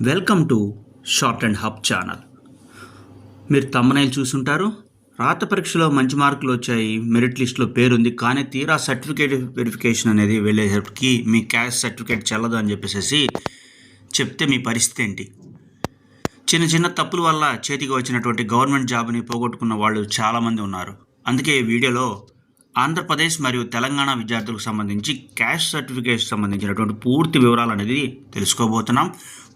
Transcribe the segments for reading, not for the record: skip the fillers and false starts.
Welcome to short and hub channel. మీరు తమ్మనైలు చూసుంటారు. రాత పరీక్షలో మంచి మార్కులు వచ్చాయి, మెరిట్ లిస్ట్లో పేరుంది, కానీ తీరా సర్టిఫికేట్ వెరిఫికేషన్ అనేది వెళ్ళేటప్పటికి మీ క్యాస్ట్ సర్టిఫికేట్ చెల్లదు అని చెప్పేసి చెప్తే మీ పరిస్థితి ఏంటి? చిన్న చిన్న తప్పుల వల్ల చేతికి వచ్చినటువంటి గవర్నమెంట్ జాబ్ని పోగొట్టుకున్న వాళ్ళు చాలామంది ఉన్నారు. అందుకే ఈ వీడియోలో ఆంధ్రప్రదేశ్ మరియు తెలంగాణ విద్యార్థులకు సంబంధించి క్యాస్ట్ సర్టిఫికేట్ సంబంధించినటువంటి పూర్తి వివరాలు అనేది తెలుసుకోబోతున్నాం.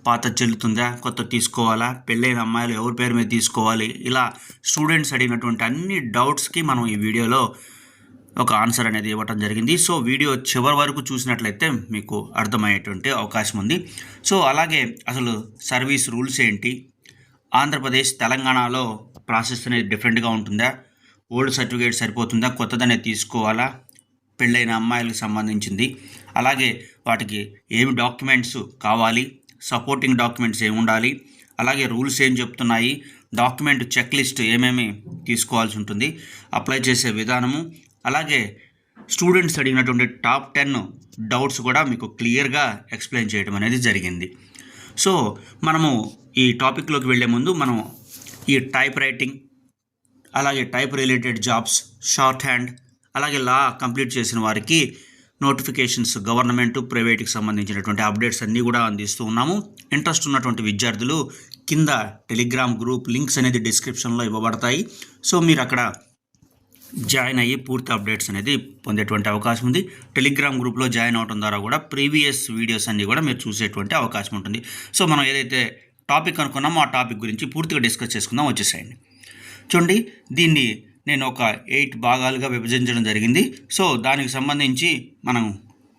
పాత చెల్లుతుందా, కొత్త తీసుకోవాలా, పెళ్ళైన అమ్మాయిలు ఎవరి పేరు మీద తీసుకోవాలి, ఇలా స్టూడెంట్స్ అడిగినటువంటి అన్ని డౌట్స్కి మనం ఈ వీడియోలో ఒక ఆన్సర్ అనేది ఇవ్వటం జరిగింది. సో వీడియో చివరి వరకు చూసినట్లయితే మీకు అర్థమయ్యేటువంటి అవకాశం ఉంది. సో అలాగే అసలు సర్వీస్ రూల్స్ ఏంటి, ఆంధ్రప్రదేశ్ తెలంగాణలో ప్రాసెస్ అనేది డిఫరెంట్గా ఉంటుందా, ఓల్డ్ సర్టిఫికేట్ సరిపోతుందా, కొత్తదనే తీసుకోవాలా, పెళ్ళైన అమ్మాయిలకు సంబంధించింది, అలాగే వాటికి ఏమి డాక్యుమెంట్స్ కావాలి, సపోర్టింగ్ డాక్యుమెంట్స్ ఏమి ఉండాలి, అలాగే రూల్స్ ఏం చెప్తున్నాయి, డాక్యుమెంట్ చెక్ లిస్ట్ ఏమేమి తీసుకోవాల్సి ఉంటుంది, అప్లై చేసే విధానము, అలాగే స్టూడెంట్స్ అడిగినటువంటి టాప్ 10 డౌట్స్ కూడా మీకు క్లియర్గా ఎక్స్ప్లెయిన్ చేయడం అనేది జరిగింది. సో మనము ఈ టాపిక్లోకి వెళ్ళే ముందు మనం ఈ టైప్ రైటింగ్, అలాగే type related jobs, short hand, అలాగే లా కంప్లీట్ చేసిన వారికి నోటిఫికేషన్స్, గవర్నమెంట్ ప్రైవేట్కి సంబంధించినటువంటి అప్డేట్స్ అన్నీ కూడా అందిస్తూ ఉన్నాము. ఇంట్రెస్ట్ ఉన్నటువంటి విద్యార్థులు కింద టెలిగ్రామ్ గ్రూప్ లింక్స్ అనేది డిస్క్రిప్షన్లో ఇవ్వబడతాయి. సో మీరు అక్కడ జాయిన్ అయ్యి పూర్తి అప్డేట్స్ అనేది పొందేటువంటి అవకాశం ఉంది. టెలిగ్రామ్ గ్రూప్లో జాయిన్ అవడం ద్వారా కూడా ప్రీవియస్ వీడియోస్ అన్నీ కూడా మీరు చూసేటువంటి అవకాశం ఉంటుంది. సో మనం ఏదైతే టాపిక్ అనుకున్నామో ఆ టాపిక్ గురించి పూర్తిగా డిస్కస్ చేసుకుందాం. వచ్చేసేయండి. చూడండి, దీన్ని నేను ఒక 8 భాగాలుగా విభజించడం జరిగింది. సో దానికి సంబంధించి మనం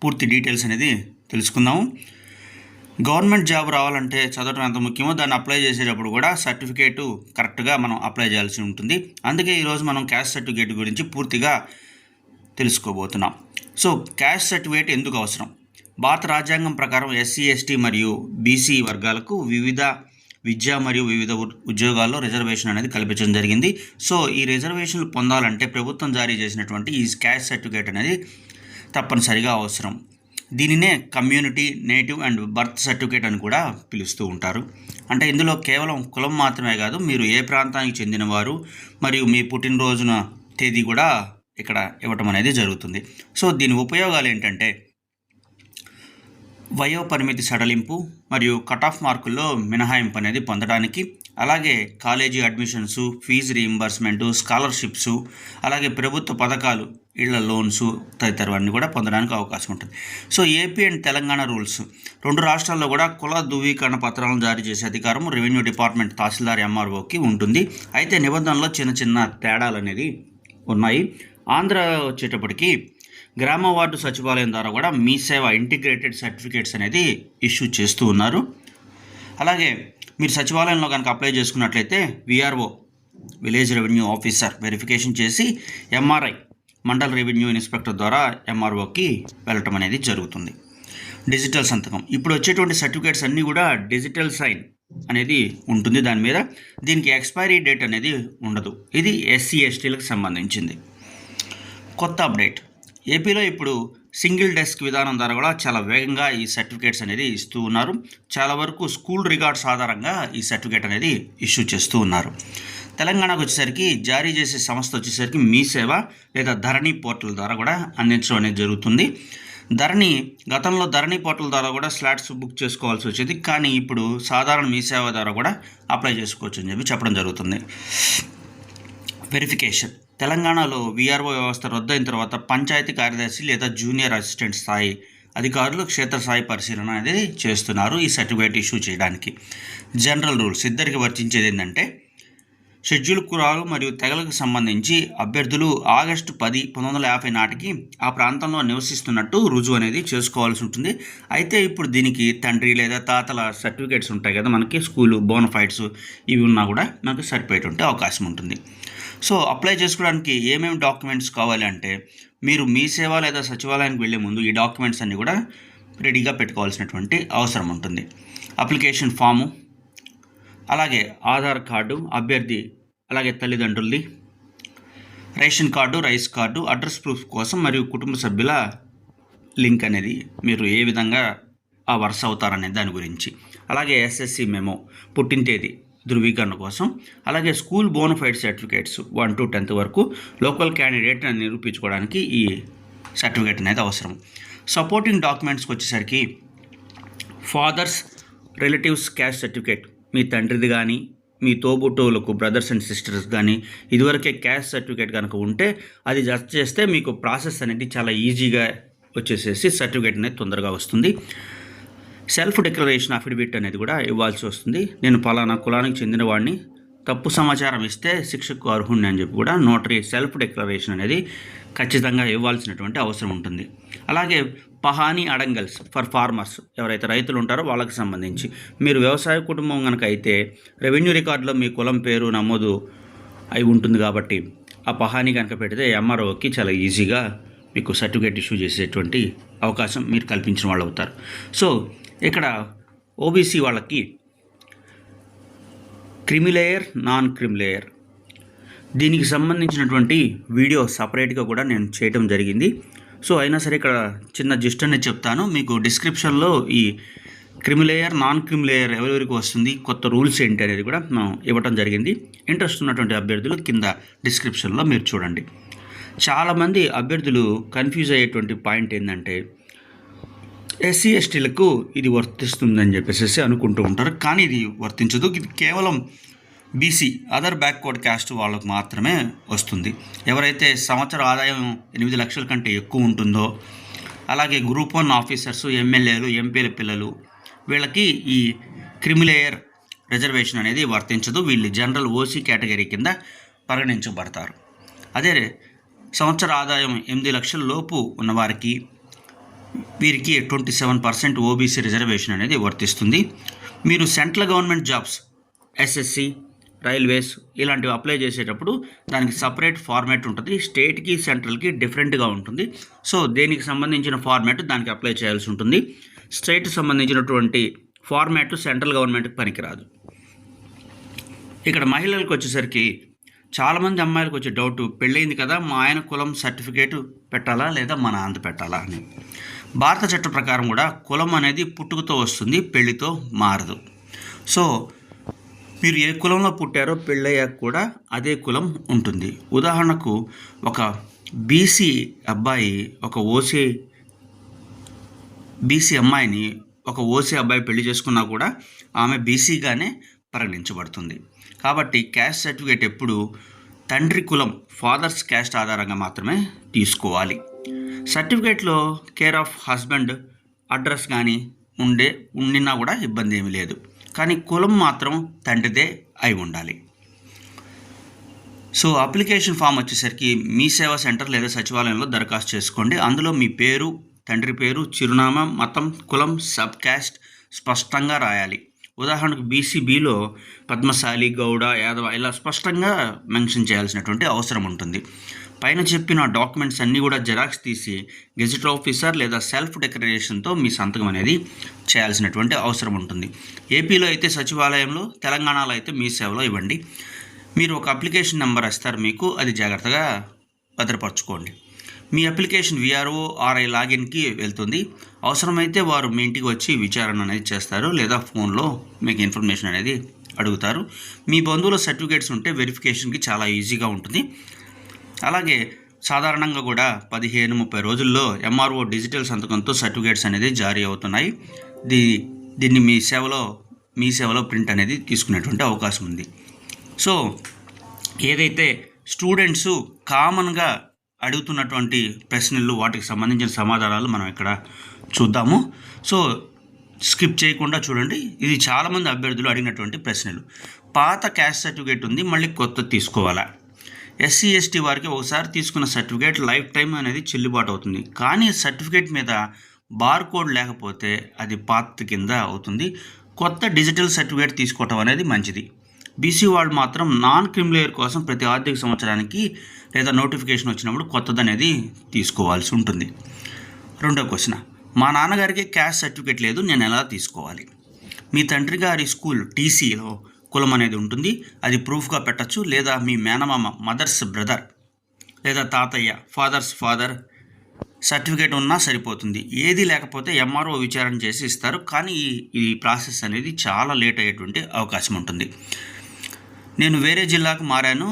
పూర్తి డీటెయిల్స్ అనేది తెలుసుకుందాము. గవర్నమెంట్ జాబ్ రావాలంటే చదవడం ఎంత ముఖ్యమో దాన్ని అప్లై చేసేటప్పుడు కూడా సర్టిఫికేటు కరెక్ట్గా మనం అప్లై చేయాల్సి ఉంటుంది. అందుకే ఈరోజు మనం క్యాస్ట్ సర్టిఫికేట్ గురించి పూర్తిగా తెలుసుకోబోతున్నాం. సో క్యాస్ట్ సర్టిఫికేట్ ఎందుకు అవసరం? భారత రాజ్యాంగం ప్రకారం ఎస్సీ, ఎస్టీ మరియు బీసీ వర్గాలకు వివిధ విద్య మరియు వివిధ ఉద్యోగాల్లో రిజర్వేషన్ అనేది కల్పించడం జరిగింది. సో ఈ రిజర్వేషన్లు పొందాలంటే ప్రభుత్వం జారీ చేసినటువంటి ఈ క్యాస్ట్ సర్టిఫికేట్ అనేది తప్పనిసరిగా అవసరం. దీనినే community, native and birth certificate అని కూడా పిలుస్తూ ఉంటారు. అంటే ఇందులో కేవలం కులం మాత్రమే కాదు, మీరు ఏ ప్రాంతానికి చెందినవారు మరియు మీ పుట్టినరోజున తేదీ కూడా ఇక్కడ ఇవ్వటం అనేది జరుగుతుంది. సో దీని ఉపయోగాలు ఏంటంటే వయో పరిమితి సడలింపు మరియు కట్ ఆఫ్ మార్కుల్లో మినహాయింపు అనేది పొందడానికి, అలాగే college admissions, fee reimbursement, scholarships, అలాగే ప్రభుత్వ పథకాలు, ఇళ్ల లోన్స్ తదితరవన్నీ కూడా పొందడానికి అవకాశం ఉంటుంది. So AP and Telangana rules, 2 రాష్ట్రాల్లో కూడా కుల ధృవీకరణ పత్రాలను జారీ చేసే అధికారం రెవెన్యూ డిపార్ట్మెంట్, తహసీల్దార్, ఎంఆర్ఓకి ఉంటుంది. అయితే నిబంధనలో చిన్న చిన్న తేడాలు అనేది ఉన్నాయి. ఆంధ్ర వచ్చేటప్పటికి గ్రామ వార్డు సచివాలయం ద్వారా కూడా మీ సేవ ఇంటిగ్రేటెడ్ సర్టిఫికేట్స్ అనేది ఇష్యూ చేస్తూ ఉన్నారు. అలాగే మీరు సచివాలయంలో కనుక అప్లై చేసుకున్నట్లయితే VRO, village revenue officer verification చేసి ఎంఆర్ఐ, మండల రెవెన్యూ ఇన్స్పెక్టర్ ద్వారా ఎంఆర్ఓకి వెళ్ళటం అనేది జరుగుతుంది. డిజిటల్ సంతకం, ఇప్పుడు వచ్చేటువంటి సర్టిఫికేట్స్ అన్నీ కూడా డిజిటల్ సైన్ అనేది ఉంటుంది దాని మీద. దీనికి ఎక్స్పైరీ డేట్ అనేది ఉండదు. ఇది ఎస్సీ, ఎస్టీలకు సంబంధించింది. కొత్త అప్డేట్, ఏపీలో ఇప్పుడు సింగిల్ డెస్క్ విధానం ద్వారా కూడా చాలా వేగంగా ఈ సర్టిఫికేట్స్ అనేది ఇస్తూ ఉన్నారు. చాలా వరకు స్కూల్ రికార్డ్స్ ఆధారంగా ఈ సర్టిఫికేట్ అనేది ఇష్యూ చేస్తూ ఉన్నారు. తెలంగాణకు వచ్చేసరికి జారీ చేసే సంస్థ వచ్చేసరికి మీ సేవ లేదా ధరణి పోర్టల్ ద్వారా కూడా అందించడం అనేది జరుగుతుంది. గతంలో ధరణి పోర్టల్ ద్వారా కూడా స్లాట్స్ బుక్ చేసుకోవాల్సి వచ్చేది, కానీ ఇప్పుడు సాధారణ మీ సేవ ద్వారా కూడా అప్లై చేసుకోవచ్చు అని చెప్పడం జరుగుతుంది. వెరిఫికేషన్, తెలంగాణలో విఆర్ఓ వ్యవస్థ రద్దయిన తర్వాత పంచాయతీ కార్యదర్శి లేదా జూనియర్ అసిస్టెంట్ స్థాయి అధికారులు క్షేత్రస్థాయి పరిశీలన అనేది చేస్తున్నారు ఈ సర్టిఫికేట్ ఇష్యూ చేయడానికి. జనరల్ రూల్స్, ఇద్దరికి వర్తించేది ఏంటంటే షెడ్యూల్ కులాలు మరియు తెగలకు సంబంధించి అభ్యర్థులు ఆగస్టు 10, 1950 నాటికి ఆ ప్రాంతంలో నివసిస్తున్నట్టు రుజువు అనేది చేసుకోవాల్సి ఉంటుంది. అయితే ఇప్పుడు దీనికి తండ్రి లేదా తాతల సర్టిఫికేట్స్ ఉంటాయి కదా, మనకి స్కూలు బోనఫైడ్స్, ఇవి ఉన్నా కూడా మనకు సరిపోయేటువంటి ఉంటే అవకాశం ఉంటుంది. సో అప్లై చేసుకోవడానికి ఏమేమి డాక్యుమెంట్స్ కావాలి అంటే మీరు మీ సేవ లేదా సచివాలయానికి వెళ్ళే ముందు ఈ డాక్యుమెంట్స్ అన్నీ కూడా రెడీగా పెట్టుకోవాల్సినటువంటి అవసరం ఉంటుంది. అప్లికేషన్ ఫాము, అలాగే ఆధార్ కార్డు అభ్యర్థి, అలాగే తల్లిదండ్రులది, ration card, rice card, address proof కోసం మరియు కుటుంబ సభ్యుల లింక్ అనేది మీరు ఏ విధంగా ఆ వరుస అవుతారనే దాని గురించి. అలాగే ఎస్ఎస్సి మెమో పుట్టిన తేదీ ధృవీకరణ కోసం. అలాగే school bona fide certificates 1 to 10th వరకు లోకల్ క్యాండిడేట్ అని నిరూపించుకోవడానికి ఈ సర్టిఫికేట్ అనేది అవసరం. సపోర్టింగ్ డాక్యుమెంట్స్కి వచ్చేసరికి ఫాదర్స్ రిలేటివ్స్ క్యాస్ట్ సర్టిఫికేట్, మీ తండ్రిది కానీ మీ తోబుట్టువులకు బ్రదర్స్ అండ్ సిస్టర్స్ కానీ ఇదివరకే క్యాస్ట్ సర్టిఫికేట్ కనుక ఉంటే అది జస్ట్ చేస్తే మీకు ప్రాసెస్ అనేది చాలా ఈజీగా వచ్చేసేసి సర్టిఫికేట్ అనేది తొందరగా వస్తుంది. సెల్ఫ్ డిక్లరేషన్ అఫిడవిట్ అనేది కూడా ఇవ్వాల్సి వస్తుంది. నేను పలానా కులానికి చెందిన వాడిని, తప్పు సమాచారం ఇస్తే శిక్షకు అర్హుణ్ణి అని చెప్పి కూడా నోటరీ సెల్ఫ్ డిక్లరేషన్ అనేది ఖచ్చితంగా ఇవ్వాల్సినటువంటి అవసరం ఉంటుంది. అలాగే పహానీ అడంగల్స్ ఫర్ ఫార్మర్స్, ఎవరైతే రైతులు ఉంటారో వాళ్ళకి సంబంధించి. మీరు వ్యవసాయ కుటుంబం కనుక అయితే రెవెన్యూ రికార్డులో మీ కులం పేరు నమోదు అయి ఉంటుంది కాబట్టి ఆ పహానీ కనుక పెడితే ఎంఆర్ఓకి చాలా ఈజీగా మీకు సర్టిఫికేట్ ఇష్యూ చేసేటువంటి అవకాశం మీరు కల్పించిన వాళ్ళు అవుతారు. సో ఇక్కడ ఓబీసీ వాళ్ళకి క్రిమిలేయర్, నాన్ క్రిమిలేయర్, దీనికి సంబంధించినటువంటి వీడియో సపరేట్గా కూడా నేను చేయటం జరిగింది. సో అయినా సరే ఇక్కడ చిన్న జిస్ట్ అనేది చెప్తాను మీకు. డిస్క్రిప్షన్లో ఈ క్రిమిలేయర్, నాన్ క్రిమిలేయర్ ఎవరెవరికి వస్తుంది, కొత్త రూల్స్ ఏంటి అనేది కూడా మనం ఇవ్వటం జరిగింది. ఇంట్రెస్ట్ ఉన్నటువంటి అభ్యర్థులు కింద డిస్క్రిప్షన్లో మీరు చూడండి. చాలామంది అభ్యర్థులు కన్ఫ్యూజ్ అయ్యేటువంటి పాయింట్ ఏంటంటే ఎస్సీ ఎస్టీలకు ఇది వర్తిస్తుందని చెప్పేసి అనుకుంటూ ఉంటారు, కానీ ఇది వర్తించదు. ఇది కేవలం బీసీ అదర్ బ్యాక్వర్డ్ క్యాస్ట్ వాళ్ళకు మాత్రమే వస్తుంది. ఎవరైతే సంవత్సర ఆదాయం 8 లక్షల కంటే ఎక్కువ ఉంటుందో, అలాగే గ్రూప్ 1 ఆఫీసర్స్, ఎమ్మెల్యేలు, ఎంపీల పిల్లలు, వీళ్ళకి ఈ క్రిమిలేయర్ రిజర్వేషన్ అనేది వర్తించదు. వీళ్ళు జనరల్ ఓసీ కేటగిరీ కింద పరిగణించబడతారు. అదే సంవత్సర ఆదాయం 8 లక్షల లోపు ఉన్నవారికి వీరికి 27% ఓబీసీ రిజర్వేషన్ అనేది వర్తిస్తుంది. మీరు central government jobs, SSC, railways ఇలాంటివి అప్లై చేసేటప్పుడు దానికి సపరేట్ ఫార్మాట్ ఉంటుంది. స్టేట్కి సెంట్రల్కి డిఫరెంట్గా ఉంటుంది. సో దేనికి సంబంధించిన ఫార్మాట్ దానికి అప్లై చేయాల్సి ఉంటుంది. స్టేట్కి సంబంధించినటువంటి ఫార్మాట్ సెంట్రల్ గవర్నమెంట్కి పనికిరాదు. ఇక్కడ మహిళలకు వచ్చేసరికి చాలామంది అమ్మాయిలకు వచ్చే డౌట్, పెళ్ళైంది కదా మా ఆయన కులం సర్టిఫికేట్ పెట్టాలా లేదా మా నాన్నది పెట్టాలా అని. భారత చట్టం ప్రకారం కూడా కులం అనేది పుట్టుకతో వస్తుంది, పెళ్లితో మారదు. సో మీరు ఏ కులంలో పుట్టారో పెళ్ళయ్యాక కూడా అదే కులం ఉంటుంది. ఉదాహరణకు ఒక బీసీ అబ్బాయి బీసీ అమ్మాయిని ఒక ఓసీ అబ్బాయి పెళ్లి చేసుకున్నా కూడా ఆమె బీసీగానే పరిగణించబడుతుంది. కాబట్టి క్యాస్ట్ సర్టిఫికేట్ ఎప్పుడు తండ్రి కులం, ఫాదర్స్ క్యాస్ట్ ఆధారంగా మాత్రమే తీసుకోవాలి. సర్టిఫికేట్లో కేర్ ఆఫ్ హస్బెండ్ అడ్రస్ కానీ ఉండినా కూడా ఇబ్బంది ఏమీ లేదు, కానీ కులం మాత్రం తండ్రిదే అయి ఉండాలి. సో అప్లికేషన్ ఫామ్ వచ్చేసరికి మీ సేవా సెంటర్ లేదా సచివాలయంలో దరఖాస్తు చేసుకోండి. అందులో మీ పేరు, తండ్రి పేరు, చిరునామా, మతం, కులం, సబ్ క్యాస్ట్ స్పష్టంగా రాయాలి. ఉదాహరణకు బీసీబీలో పద్మశాలి, గౌడ, యాదవ ఇలా స్పష్టంగా మెన్షన్ చేయాల్సినటువంటి అవసరం ఉంటుంది. పైన చెప్పిన డాక్యుమెంట్స్ అన్నీ కూడా జెరాక్స్ తీసి గెజిట్ ఆఫీసర్ లేదా సెల్ఫ్ డిక్లరేషన్తో మీ సంతకం అనేది చేయాల్సినటువంటి అవసరం ఉంటుంది. ఏపీలో అయితే సచివాలయంలో, తెలంగాణలో అయితే మీ సేవలో ఇవ్వండి. మీరు ఒక అప్లికేషన్ నెంబర్ ఇస్తారు మీకు, అది జాగ్రత్తగా భద్రపరచుకోండి. మీ అప్లికేషన్ విఆర్ఓ ఆర్ఐ లాగిన్కి వెళ్తుంది. అవసరమైతే వారు మీ ఇంటికి వచ్చి విచారణ అనేది చేస్తారు, లేదా ఫోన్లో మీకు ఇన్ఫర్మేషన్ అనేది అడుగుతారు. మీ బంధువుల సర్టిఫికేట్స్ ఉంటే వెరిఫికేషన్కి చాలా ఈజీగా ఉంటుంది. అలాగే సాధారణంగా కూడా 15-30 రోజుల్లో ఎంఆర్ఓ డిజిటల్ సంతకంతో సర్టిఫికేట్స్ అనేది జారీ అవుతున్నాయి. దీన్ని మీ సేవలో ప్రింట్ అనేది తీసుకునేటువంటి అవకాశం ఉంది. సో ఏదైతే స్టూడెంట్స్ కామన్గా అడుగుతున్నటువంటి ప్రశ్నలు, వాటికి సంబంధించిన సమాధానాలు మనం ఇక్కడ చూద్దాము. సో స్కిప్ చేయకుండా చూడండి. ఇది చాలామంది అభ్యర్థులు అడిగినటువంటి ప్రశ్నలు. పాత క్యాస్ట్ సర్టిఫికేట్ ఉంది, మళ్ళీ కొత్త తీసుకోవాలా? ఎస్సీ ఎస్టీ వారికి ఒకసారి తీసుకున్న సర్టిఫికేట్ లైఫ్ టైం అనేది చెల్లుబాటు అవుతుంది, కానీ సర్టిఫికేట్ మీద బార్ కోడ్ లేకపోతే అది పాత కింద అవుతుంది. కొత్త డిజిటల్ సర్టిఫికేట్ తీసుకోవటం అనేది మంచిది. బీసీ వాళ్ళు మాత్రం నాన్ క్రిమిలేయర్ కోసం ప్రతి ఆర్థిక సంవత్సరానికి లేదా నోటిఫికేషన్ వచ్చినప్పుడు కొత్తది అనేది తీసుకోవాల్సి ఉంటుంది. రెండో క్వశ్చన్, మా నాన్నగారికి క్యాస్ట్ సర్టిఫికేట్ లేదు, నేను ఎలా తీసుకోవాలి? మీ తండ్రి గారి స్కూల్ టీసీలో కులం అనేది ఉంటుంది, అది ప్రూఫ్గా పెట్టచ్చు. లేదా మీ మేనమామ, మదర్స్ బ్రదర్ లేదా తాతయ్య, ఫాదర్స్ ఫాదర్ సర్టిఫికేట్ ఉన్నా సరిపోతుంది. ఏది లేకపోతే ఎంఆర్ఓ విచారణ చేసి ఇస్తారు. కానీ ఈ ప్రాసెస్ అనేది చాలా లేట్ అయ్యేటువంటి అవకాశం ఉంటుంది. నేను వేరే జిల్లాకు మారాను,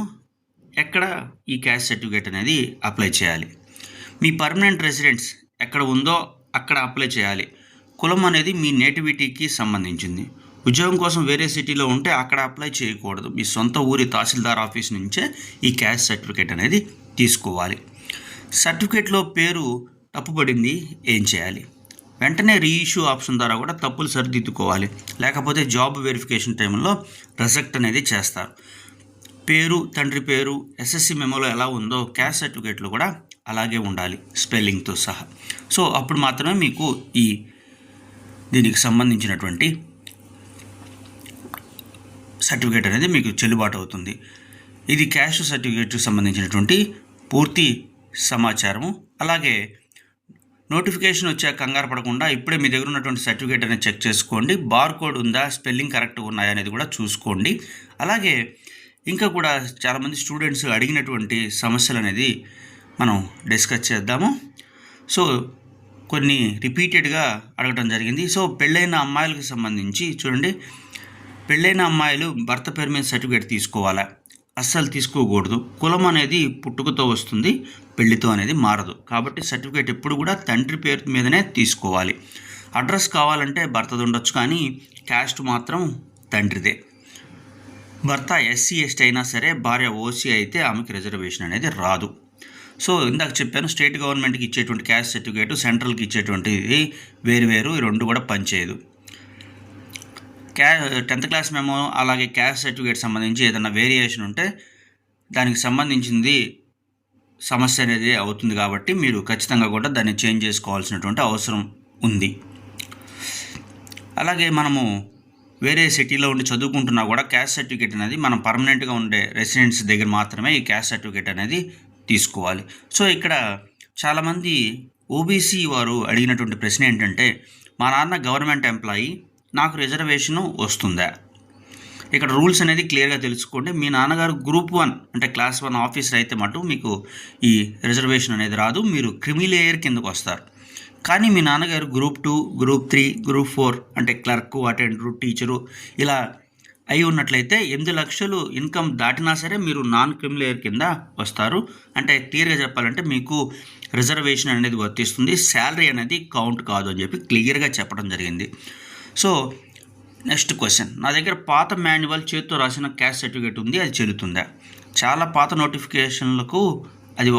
ఎక్కడ ఈ క్యాస్ట్ సర్టిఫికేట్ అనేది అప్లై చేయాలి? మీ పర్మనెంట్ రెసిడెన్స్ ఎక్కడ ఉందో అక్కడ అప్లై చేయాలి. కులం అనేది మీ నేటివిటీకి సంబంధించింది. ఉద్యోగం కోసం వేరే సిటీలో ఉంటే అక్కడ అప్లై చేయకూడదు. మీ సొంత ఊరి తహసీల్దార్ ఆఫీస్ నుంచే ఈ క్యాస్ట్ సర్టిఫికేట్ అనేది తీసుకోవాలి. సర్టిఫికేట్లో పేరు తప్పుపడింది, ఏం చేయాలి? వెంటనే రీఇష్యూ ఆప్షన్ ద్వారా కూడా తప్పులు సరిదిద్దుకోవాలి. లేకపోతే జాబ్ వెరిఫికేషన్ టైంలో రిజెక్ట్ అనేది చేస్తారు. పేరు, తండ్రి పేరు ఎస్ఎస్సి మెమోలో ఎలా ఉందో క్యాస్ట్ సర్టిఫికేట్లో కూడా అలాగే ఉండాలి, స్పెల్లింగ్తో సహా. సో అప్పుడు మాత్రమే మీకు దీనికి సంబంధించినటువంటి సర్టిఫికేట్ అనేది మీకు చెల్లుబాటు అవుతుంది. ఇది క్యాస్ట్ సర్టిఫికేట్కి సంబంధించినటువంటి పూర్తి సమాచారము. అలాగే నోటిఫికేషన్ వచ్చాక కంగారు పడకుండా ఇప్పుడే మీ దగ్గర ఉన్నటువంటి సర్టిఫికేట్ అనేది చెక్ చేసుకోండి. బార్ కోడ్ ఉందా, స్పెల్లింగ్ కరెక్ట్గా ఉన్నాయా అనేది కూడా చూసుకోండి. అలాగే ఇంకా కూడా చాలామంది స్టూడెంట్స్ అడిగినటువంటి సమస్యలు అనేది మనం డిస్కస్ చేద్దాము. సో కొన్ని రిపీటెడ్గా అడగటం జరిగింది. సో పెళ్ళైన అమ్మాయిలకు సంబంధించి చూడండి, పెళ్ళైన అమ్మాయిలు భర్త పేరు మీద సర్టిఫికేట్ తీసుకోవాలా? అస్సలు తీసుకోకూడదు. కులం అనేది పుట్టుకతో వస్తుంది, పెళ్లితో అనేది మారదు. కాబట్టి సర్టిఫికేట్ ఎప్పుడు కూడా తండ్రి పేరు మీదనే తీసుకోవాలి. అడ్రస్ కావాలంటే భర్తది ఉండొచ్చు, కానీ క్యాస్ట్ మాత్రం తండ్రిదే. భర్త ఎస్సీ ఎస్టీ అయినా సరే, భార్య ఓసీ అయితే ఆమెకి రిజర్వేషన్ అనేది రాదు. సో ఇందాక చెప్పాను, స్టేట్ గవర్నమెంట్కి ఇచ్చేటువంటి క్యాస్ట్ సర్టిఫికేట్, సెంట్రల్కి ఇచ్చేటువంటిది వేరు, ఈ రెండు కూడా పనిచేయదు. 10th క్లాస్ మెమో అలాగే క్యాస్ట్ సర్టిఫికేట్ సంబంధించి ఏదైనా వేరియేషన్ ఉంటే దానికి సంబంధించింది సమస్య అనేది అవుతుంది. కాబట్టి మీరు ఖచ్చితంగా కూడా దాన్ని చేంజ్ చేసుకోవాల్సినటువంటి అవసరం ఉంది. అలాగే మనము వేరే సిటీలో ఉండి చదువుకుంటున్నా కూడా క్యాస్ట్ సర్టిఫికేట్ అనేది మనం పర్మనెంట్గా ఉండే రెసిడెంట్స్ దగ్గర మాత్రమే ఈ క్యాస్ట్ సర్టిఫికేట్ అనేది తీసుకోవాలి. సో ఇక్కడ చాలామంది ఓబీసీ వారు అడిగినటువంటి ప్రశ్న ఏంటంటే, మా నాన్న గవర్నమెంట్ ఎంప్లాయీ, నాకు రిజర్వేషను వస్తుందా? ఇక్కడ రూల్స్ అనేది క్లియర్గా తెలుసుకోండి. మీ నాన్నగారు గ్రూప్ 1 అంటే క్లాస్ 1 ఆఫీసర్ అయితే మటు మీకు ఈ రిజర్వేషన్ అనేది రాదు, మీరు క్రిమి లేయర్ కిందకు వస్తారు. కానీ మీ నాన్నగారు గ్రూప్ 2, గ్రూప్ 3, గ్రూప్ 4 అంటే క్లర్కు, అటెండరు, టీచరు ఇలా అయి ఉన్నట్లయితే 8 లక్షలు ఇన్కమ్ దాటినా సరే మీరు నాన్ క్రిమి లేయర్ కింద వస్తారు. అంటే క్లియర్గా చెప్పాలంటే మీకు రిజర్వేషన్ అనేది వర్తిస్తుంది, శాలరీ అనేది కౌంట్ కాదు అని చెప్పి క్లియర్గా చెప్పడం జరిగింది. సో నెక్స్ట్ క్వశ్చన్, నా దగ్గర పాత మాన్యువల్ చేతితో రాసిన క్యాస్ట్ సర్టిఫికేట్ ఉంది, అది చెల్లుతుందా? చాలా పాత నోటిఫికేషన్లకు అది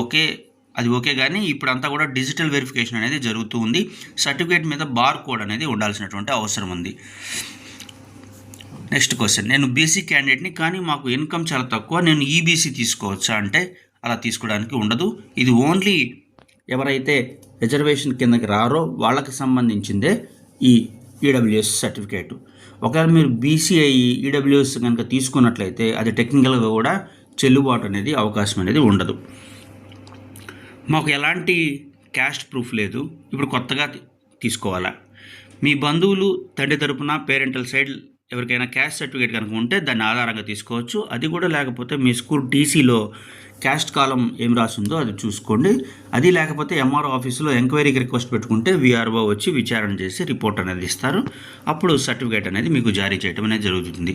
ఓకే కానీ ఇప్పుడంతా కూడా డిజిటల్ వెరిఫికేషన్ అనేది జరుగుతూ ఉంది. సర్టిఫికేట్ మీద బార్ కోడ్ అనేది ఉండాల్సినటువంటి అవసరం ఉంది. నెక్స్ట్ క్వశ్చన్, నేను బీసీ క్యాండిడేట్ని కానీ మాకు ఇన్కమ్ చాలా తక్కువ, నేను ఈబీసీ తీసుకోవచ్చా అంటే అలా తీసుకోవడానికి ఉండదు. ఇది ఓన్లీ ఎవరైతే రిజర్వేషన్ కిందకి రారో వాళ్ళకి సంబంధించిందే ఈ ఈడబ్ల్యూఎస్ సర్టిఫికేటు. ఒకవేళ మీరు బీసీఐ ఈడబ్ల్యూఎస్ కనుక తీసుకున్నట్లయితే అది టెక్నికల్గా కూడా చెల్లుబాటు అనేది అవకాశం అనేది ఉండదు. మాకు ఎలాంటి క్యాస్ట్ ప్రూఫ్ లేదు, ఇప్పుడు కొత్తగా తీసుకోవాలా? మీ బంధువులు తండ్రి తరపున పేరెంటల్ సైడ్ ఎవరికైనా క్యాస్ట్ సర్టిఫికేట్ కనుక ఉంటే దాన్ని ఆధారంగా తీసుకోవచ్చు. అది కూడా లేకపోతే మీ స్కూల్ టీసీలో క్యాస్ట్ కాలం ఏం రాసిందో అది చూసుకోండి. అది లేకపోతే ఎంఆర్ఓ ఆఫీసులో ఎంక్వైరీకి రిక్వెస్ట్ పెట్టుకుంటే వీఆర్ఓ వచ్చి విచారణ చేసి రిపోర్ట్ అనేది ఇస్తారు. అప్పుడు సర్టిఫికేట్ అనేది మీకు జారీ చేయడం అనేది జరుగుతుంది.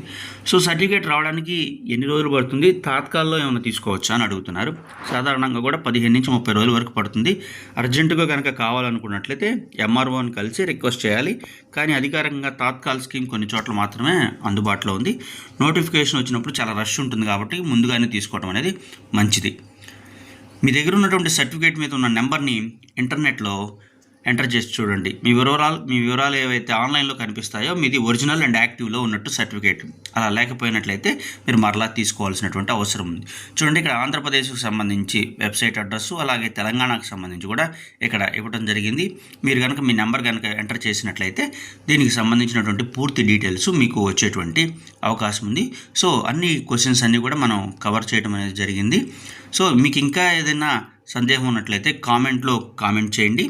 సో సర్టిఫికేట్ రావడానికి ఎన్ని రోజులు పడుతుంది, తాత్కాల్లో ఏమైనా తీసుకోవచ్చా అని అడుగుతున్నారు. సాధారణంగా కూడా 15 నుంచి 30 రోజుల వరకు పడుతుంది. అర్జెంటుగా కనుక కావాలనుకున్నట్లయితే ఎంఆర్ఓని కలిసి రిక్వెస్ట్ చేయాలి. కానీ అధికారికంగా తాత్కాల్ స్కీమ్ కొన్ని చోట్ల మాత్రమే అందుబాటులో ఉంది. నోటిఫికేషన్ వచ్చినప్పుడు చాలా రష్ ఉంటుంది కాబట్టి ముందుగానే తీసుకోవడం అనేది మంచిది. మీ దగ్గర ఉన్నటువంటి సర్టిఫికేట్ మీద ఉన్న నెంబర్ని ఇంటర్నెట్లో ఎంటర్ చేసి చూడండి. మీ వివరాలు ఏవైతే ఆన్లైన్లో కనిపిస్తాయో మీది ఒరిజినల్ అండ్ యాక్టివ్లో ఉన్నట్టు సర్టిఫికేట్. అలా లేకపోయినట్లయితే మీరు మరలా తీసుకోవాల్సినటువంటి అవసరం ఉంది. చూడండి, ఇక్కడ ఆంధ్రప్రదేశ్కు సంబంధించి వెబ్సైట్ అడ్రస్సు, అలాగే తెలంగాణకు సంబంధించి కూడా ఇక్కడ ఇవ్వడం జరిగింది. మీరు కనుక మీ నెంబర్ కనుక ఎంటర్ చేసినట్లయితే దీనికి సంబంధించినటువంటి పూర్తి డీటెయిల్స్ మీకు వచ్చేటువంటి అవకాశం ఉంది. సో అన్ని క్వశ్చన్స్ అన్నీ కూడా మనం కవర్ చేయడం అనేది జరిగింది. సో మీకు ఇంకా ఏదైనా సందేహం ఉన్నట్లయితే కామెంట్లో కామెంట్ చేయండి.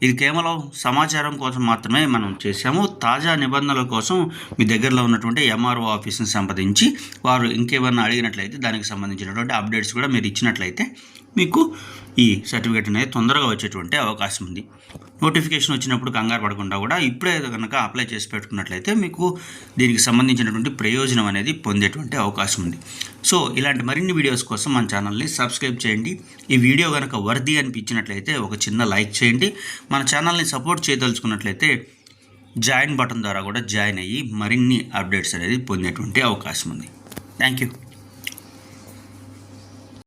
ఇది కేవలం సమాచారం కోసం మాత్రమే మనం చేశాము. తాజా నిబంధనల కోసం మీ దగ్గరలో ఉన్నటువంటి ఎంఆర్ఓ ఆఫీస్ని సంప్రదించి వారు ఇంకేమన్నా అడిగినట్లయితే దానికి సంబంధించినటువంటి అప్డేట్స్ కూడా మీరు ఇచ్చినట్లయితే మీకు ఈ సర్టిఫికేట్ అనేది తొందరగా వచ్చేటువంటి అవకాశం ఉంది. నోటిఫికేషన్ వచ్చినప్పుడు కంగారు పడకుండా కూడా ఇప్పుడే కనుక అప్లై చేసి పెట్టుకున్నట్లయితే మీకు దీనికి సంబంధించినటువంటి ప్రయోజనం అనేది పొందేటువంటి అవకాశం ఉంది. సో ఇలాంటి మరిన్ని వీడియోస్ కోసం మన ఛానల్ని సబ్స్క్రైబ్ చేయండి. ఈ వీడియో కనుక వర్ది అనిపించినట్లయితే ఒక చిన్న లైక్ చేయండి. మన ఛానల్ని సపోర్ట్ చేయదలుచుకున్నట్లయితే జాయిన్ బటన్ ద్వారా కూడా జాయిన్ అయ్యి మరిన్ని అప్డేట్స్ అనేది పొందేటువంటి అవకాశం ఉంది. Thank you.